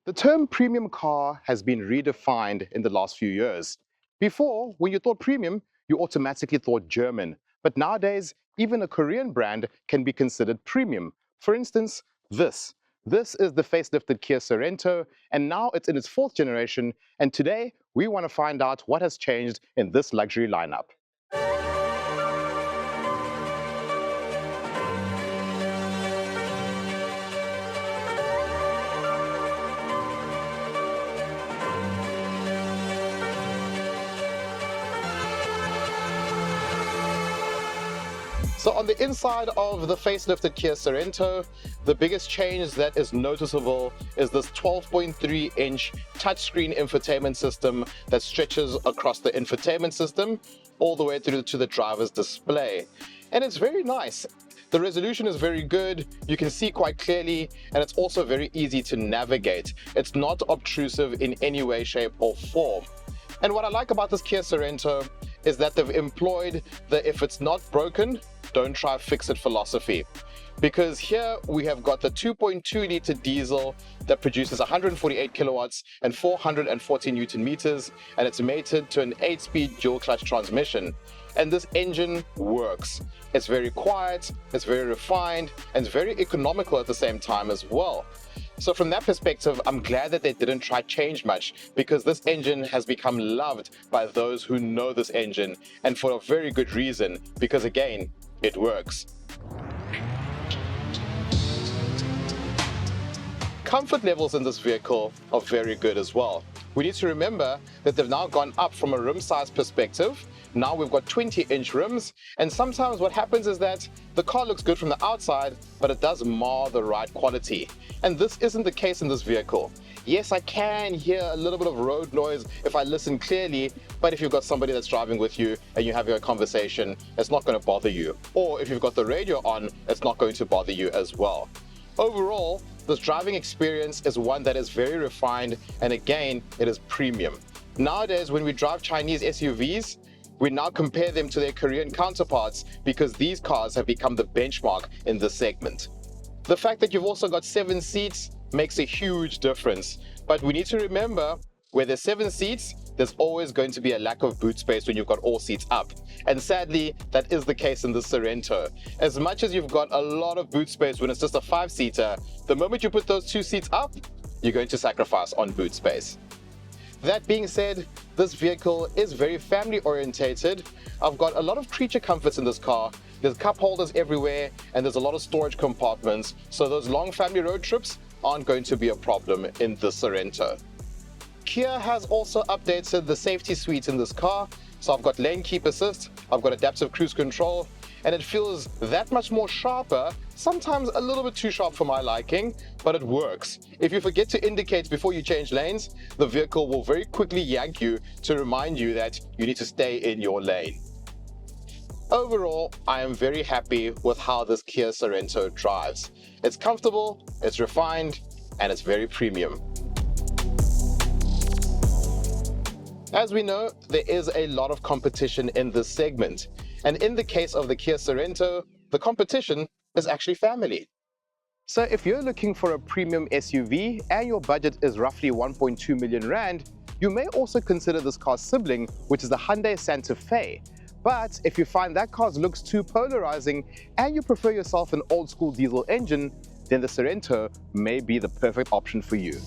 The term premium car has been redefined in the last few years. Before, when you thought premium, you automatically thought German. But nowadays, even a Korean brand can be considered premium. For instance, this. This is the facelifted Kia Sorento, and now it's in its fourth generation. And today, we want to find out what has changed in this luxury lineup. So on the inside of the facelifted Kia Sorento, the biggest change that is noticeable is this 12.3-inch touchscreen infotainment system that stretches across the infotainment system all the way through to the driver's display. And it's very nice. The resolution is very good, you can see quite clearly, and it's also very easy to navigate. It's not obtrusive in any way, shape, or form. And what I like about this Kia Sorento is that they've employed the if it's not broken, don't try fix it philosophy. Because here we have got the 2.2 litre diesel that produces 148 kilowatts and 440 Newton meters, and it's mated to an 8-speed dual clutch transmission. And this engine works. It's very quiet, it's very refined, and it's very economical at the same time as well. So from that perspective, I'm glad that they didn't try change much, because this engine has become loved by those who know this engine, and for a very good reason, because again, it works. Comfort levels in this vehicle are very good as well. We need to remember that they've now gone up from a rim size perspective. Now we've got 20-inch rims, and sometimes what happens is that the car looks good from the outside, but it does mar the ride quality. And this isn't the case in this vehicle. Yes, I can hear a little bit of road noise if I listen clearly, but if you've got somebody that's driving with you and you're having a conversation, it's not going to bother you. Or if you've got the radio on, it's not going to bother you as well. Overall, this driving experience is one that is very refined, and again, it is premium. Nowadays, when we drive Chinese SUVs, we now compare them to their Korean counterparts because these cars have become the benchmark in this segment. The fact that you've also got 7 seats makes a huge difference, but we need to remember where there's 7 seats, there's always going to be a lack of boot space when you've got all seats up. And sadly, that is the case in the Sorento. As much as you've got a lot of boot space when it's just a 5-seater, the moment you put those 2 seats up, you're going to sacrifice on boot space. That being said, this vehicle is very family orientated. I've got a lot of creature comforts in this car. There's cup holders everywhere, and there's a lot of storage compartments, so those long family road trips aren't going to be a problem in the Sorento. Kia has also updated the safety suite in this car, so I've got lane keep assist, I've got adaptive cruise control, and it feels that much more sharper, sometimes a little bit too sharp for my liking, but it works. If you forget to indicate before you change lanes, the vehicle will very quickly yank you to remind you that you need to stay in your lane. Overall, I am very happy with how this Kia Sorento drives. It's comfortable, it's refined, and it's very premium. As we know, there is a lot of competition in this segment. And in the case of the Kia Sorento, the competition is actually family. So if you're looking for a premium SUV and your budget is roughly 1.2 million rand, you may also consider this car's sibling, which is the Hyundai Santa Fe. But if you find that car's looks too polarizing and you prefer yourself an old school diesel engine, then the Sorento may be the perfect option for you.